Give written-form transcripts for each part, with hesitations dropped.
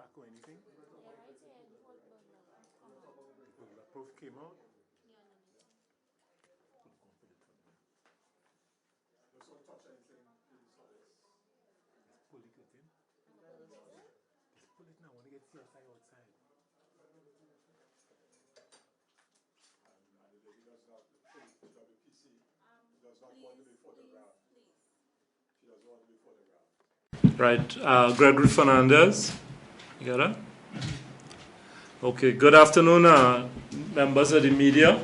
back or anything? Yeah, right here, the whole Burglar proof came out? Let's pull it with him. Let's pull it now. I want to get CSI outside. Right, Gregory Fernandez, you got it? Okay, good afternoon, members of the media,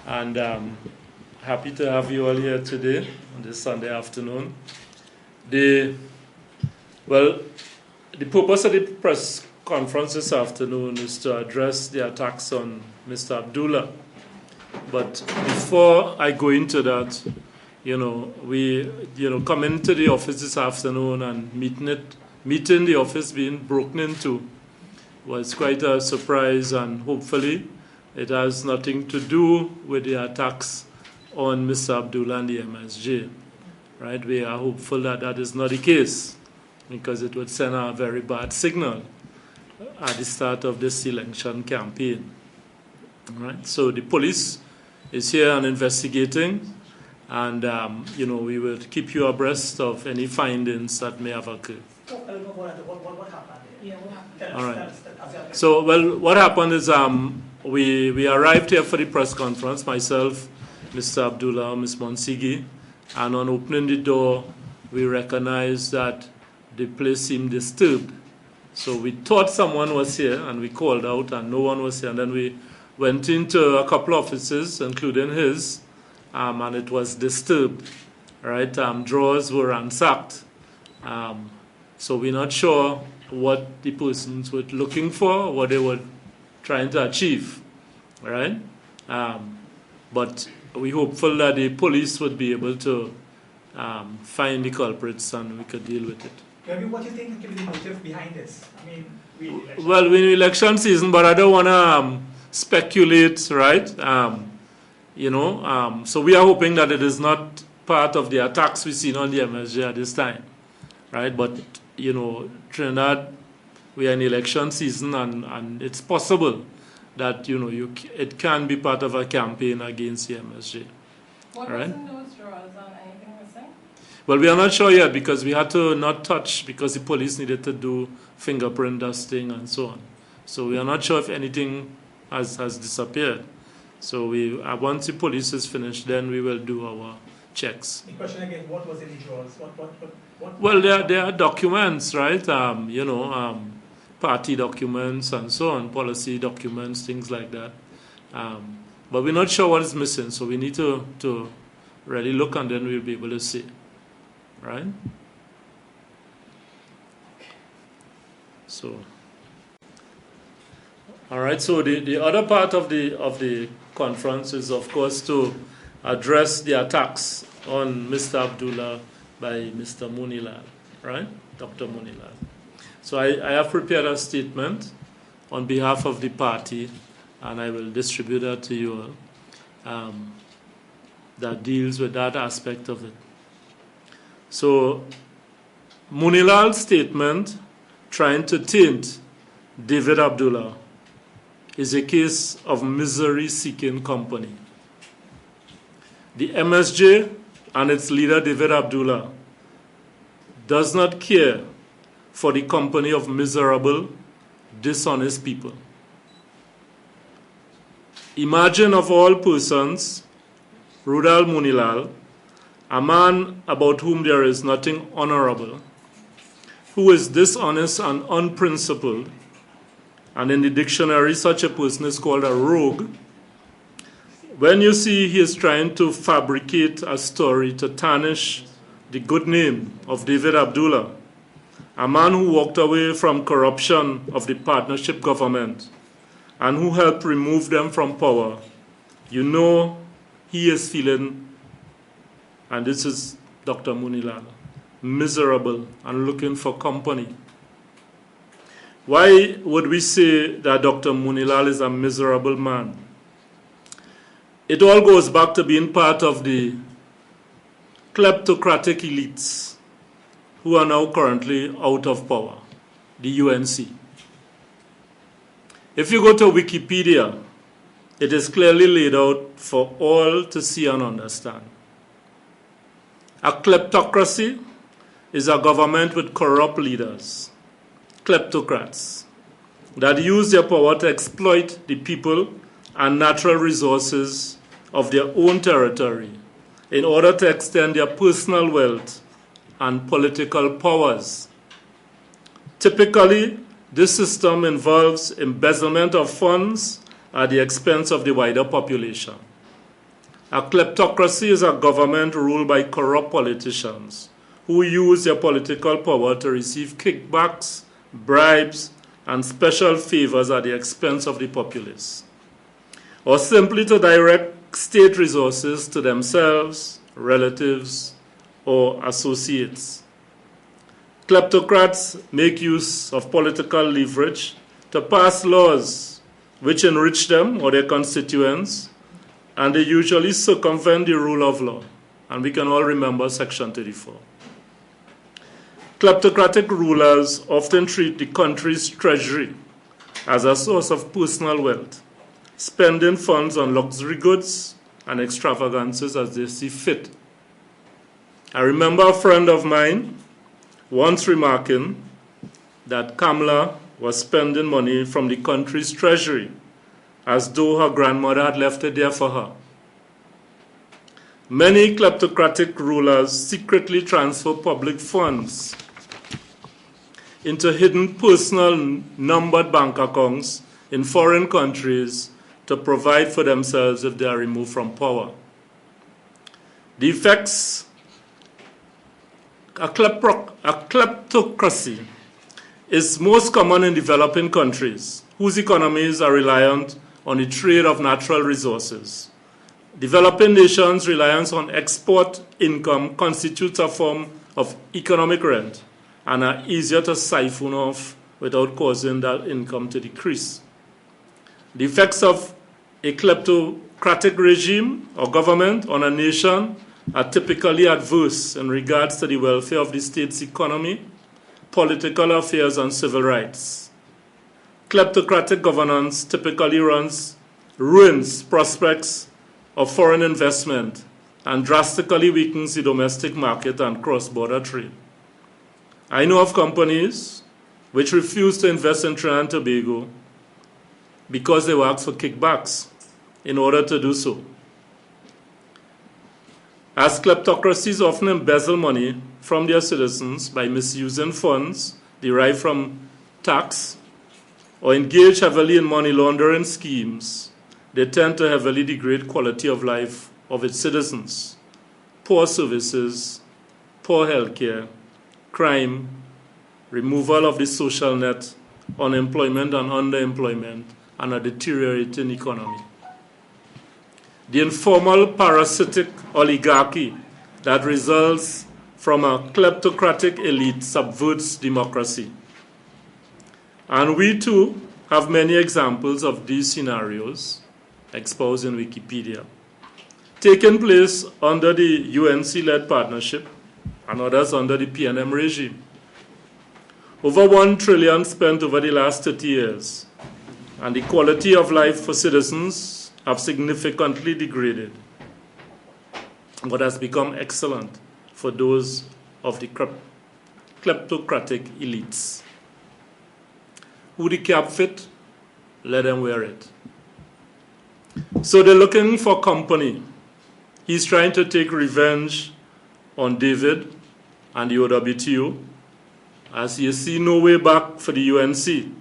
and happy to have you all here today on this Sunday afternoon. The purpose of the press conference this afternoon is to address the attacks on Mr. Abdullah. But before I go into that, we come into the office this afternoon and meeting the office being broken into was quite a surprise, and hopefully it has nothing to do with the attacks on Mr. Abdullah and the MSJ. Right? We are hopeful that that is not the case, because it would send a very bad signal at the start of this election campaign. Right? So the police is here and investigating. And, we will keep you abreast of any findings that may have occurred. What happened? All right. So, what happened is we arrived here for the press conference, myself, Mr. Abdullah, Ms. Monsigi, and on opening the door, we recognized that the place seemed disturbed. So we thought someone was here, and we called out, and no one was here. And then we went into a couple of offices, including his, and it was disturbed, right? Drawers were ransacked. So we're not sure what the persons were looking for, what they were trying to achieve, right? But we're hopeful that the police would be able to find the culprits and we could deal with it. What do you think could be the motive behind this? We're in election season, but I don't want to speculate, right? So we are hoping that it is not part of the attacks we've seen on the MSJ at this time, right? But, Trinidad, we are in election season, and it's possible that, it can be part of a campaign against the MSJ. What was in those drawers? Anything missing? Well, we are not sure yet, because we had to not touch, because the police needed to do fingerprint dusting and so on. So we are not sure if anything has disappeared. So once the police is finished, then we will do our checks. The question again, what was in the drawers? Well, there are documents, right? Party documents and so on, policy documents, things like that. But we're not sure what is missing, so we need to really look, and then we'll be able to see, right? So, all right. So the other part of the conference is, of course, to address the attacks on Mr. Abdullah by Mr. Moonilal, right? Dr. Moonilal. So I have prepared a statement on behalf of the party, and I will distribute that to you all, that deals with that aspect of it. So Moonilal's statement trying to taint David Abdullah is a case of misery-seeking company. The MSJ and its leader, David Abdullah, does not care for the company of miserable, dishonest people. Imagine, of all persons, Rudal Moonilal, a man about whom there is nothing honorable, who is dishonest and unprincipled, and in the dictionary, such a person is called a rogue. When you see he is trying to fabricate a story to tarnish the good name of David Abdullah, a man who walked away from corruption of the partnership government and who helped remove them from power, you know he is feeling, and this is Dr. Moonilal, miserable and looking for company. Why would we say that Dr. Moonilal is a miserable man? It all goes back to being part of the kleptocratic elites who are now currently out of power. the UNC. If you go to Wikipedia, it is clearly laid out for all to see and understand. A kleptocracy is a government with corrupt leaders, kleptocrats, that use their power to exploit the people and natural resources of their own territory in order to extend their personal wealth and political powers. Typically, this system involves embezzlement of funds at the expense of the wider population. A kleptocracy is a government ruled by corrupt politicians who use their political power to receive kickbacks, bribes, and special favors at the expense of the populace, or simply to direct state resources to themselves, relatives, or associates. Kleptocrats make use of political leverage to pass laws which enrich them or their constituents, and they usually circumvent the rule of law. And we can all remember Section 34. Kleptocratic rulers often treat the country's treasury as a source of personal wealth, spending funds on luxury goods and extravagances as they see fit. I remember a friend of mine once remarking that Kamala was spending money from the country's treasury as though her grandmother had left it there for her. Many kleptocratic rulers secretly transfer public funds into hidden personal numbered bank accounts in foreign countries to provide for themselves if they are removed from power. The effects A kleptocracy is most common in developing countries whose economies are reliant on the trade of natural resources. Developing nations' reliance on export income constitutes a form of economic rent and are easier to siphon off without causing that income to decrease. The effects of a kleptocratic regime or government on a nation are typically adverse in regards to the welfare of the state's economy, political affairs, and civil rights. Kleptocratic governance typically ruins prospects of foreign investment and drastically weakens the domestic market and cross-border trade. I know of companies which refuse to invest in Trinidad and Tobago because they were asked for kickbacks in order to do so. As kleptocracies often embezzle money from their citizens by misusing funds derived from tax or engage heavily in money laundering schemes, they tend to heavily degrade quality of life of its citizens. Poor services, poor healthcare, crime, removal of the social net, unemployment and underemployment, and a deteriorating economy. The informal parasitic oligarchy that results from a kleptocratic elite subverts democracy. And we too have many examples of these scenarios exposed in Wikipedia, taking place under the UNC-led partnership and others under the PNM regime. Over $1 trillion spent over the last 30 years, and the quality of life for citizens have significantly degraded, but has become excellent for those of the kleptocratic elites. Who the cap fit, let them wear it. So they're looking for company. He's trying to take revenge on David and the OWTO, as you see no way back for the UNC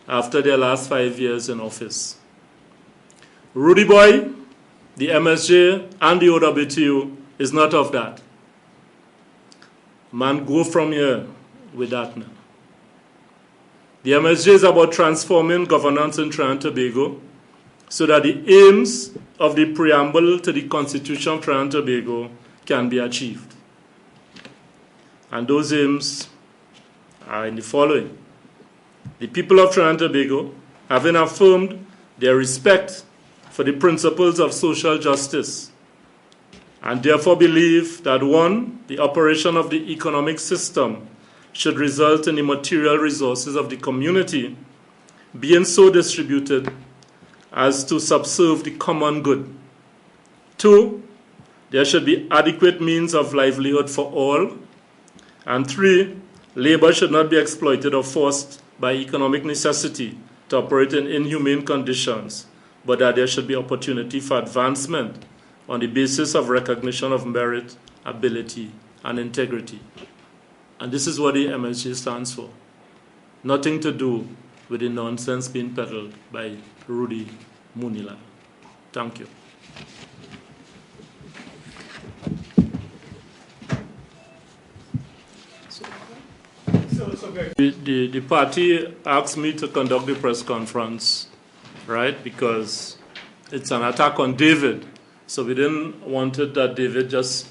after their last 5 years in office. Rudy Boy, the MSJ, and the OWTO is not of that. Man, go from here with that now. The MSJ is about transforming governance in Trinidad and Tobago so that the aims of the preamble to the Constitution of Trinidad and Tobago can be achieved. And those aims are in the following. The people of Trinidad and Tobago, having affirmed their respect for the principles of social justice, and therefore believe that 1, the operation of the economic system should result in the material resources of the community being so distributed as to subserve the common good. 2, there should be adequate means of livelihood for all. And 3, labor should not be exploited or forced by economic necessity to operate in inhumane conditions, but that there should be opportunity for advancement on the basis of recognition of merit, ability, and integrity. And this is what the MSJ stands for. Nothing to do with the nonsense being peddled by Rudy Moonilal. Thank you. The party asked me to conduct the press conference, right, because it's an attack on David. So we didn't want it that David just,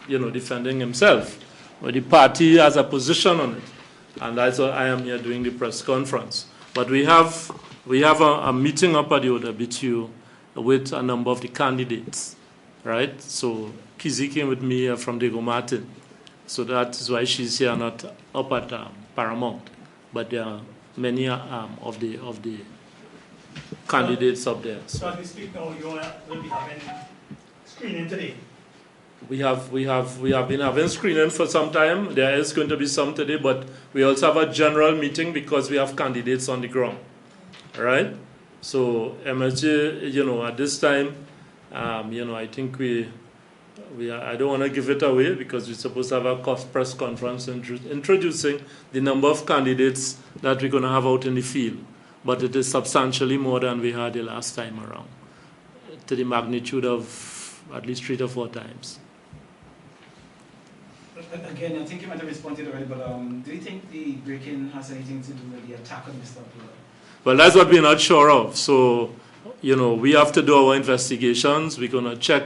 defending himself. But the party has a position on it, and that's why I am here doing the press conference. But we have a meeting up at the OWTU with a number of the candidates, right? So Kizzy came with me from Diego Martin. So that is why she's here, not up at Paramount. But there are many of the candidates up there. So as we speak now, you will be having screening today. We have been having screening for some time. There is going to be some today, but we also have a general meeting because we have candidates on the ground. All right? So MSJ, at this time, I think I don't want to give it away because we're supposed to have a press conference introducing the number of candidates that we're going to have out in the field. But it is substantially more than we had the last time around, to the magnitude of at least 3 to 4 times. Again, I think you might have responded already, but do you think the break-in has anything to do with the attack on Mr. Abdullah? Well, that's what we're not sure of. So, we have to do our investigations. We're going to check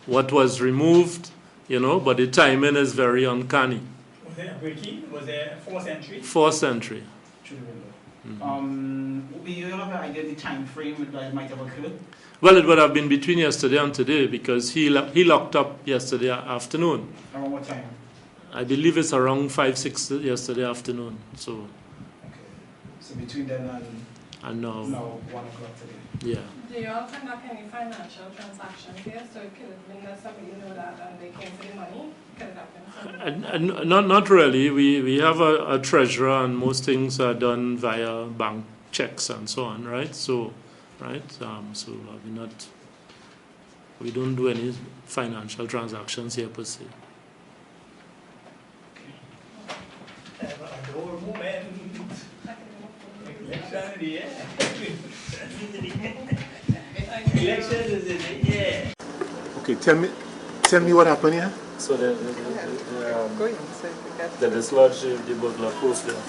what was removed, but the timing is very uncanny. Was there a break-in? Was there a forced entry? Forced entry. Through the window. Do you have an idea of the time frame that it might have occurred? Well, it would have been between yesterday and today because he locked up yesterday afternoon. Around what time? I believe it's around 5, 6 yesterday afternoon. So. Okay. So between then and now 1 o'clock today. Yeah. Do you all conduct any financial transactions here? So it could have been that somebody knew that and they came for the money? Could it have been something? Not really. We have a treasurer, and most things are done via bank checks and so on, right? So we don't do any financial transactions here per se. Adore moment. Election in the air. Election is in the air. Okay, tell me what happened here. So they dislodged the burglar proof there,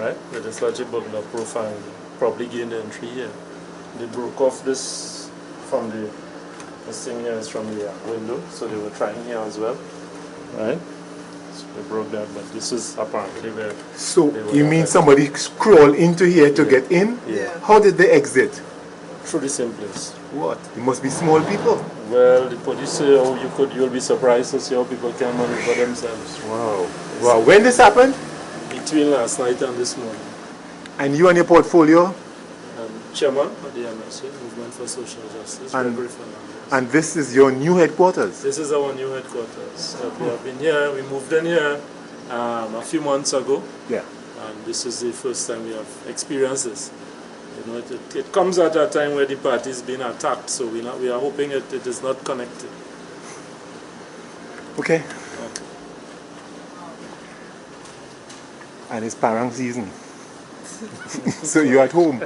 right? They dislodged the burglar proof and probably gained entry here. They broke off this from this thing here is from the window, so they were trying here as well, right? So they broke that, but this is apparently where. So you mean somebody crawled into here to get in? Yeah. How did they exit? Through the same place. What? It must be small people. Well, the police say, you'll be surprised to see how people can maneuver themselves. Wow. Wow. When this happened? Between last night and this morning. And you and your portfolio? Chairman of the MSJ, Movement for Social Justice, Gregory Fernandez. And this is your new headquarters? This is our new headquarters. We have been here, we moved in here a few months ago. Yeah. And this is the first time we have experienced this. It comes at a time where the party is being attacked, so we are hoping it is not connected. Okay. And it's parang season. So you're at home.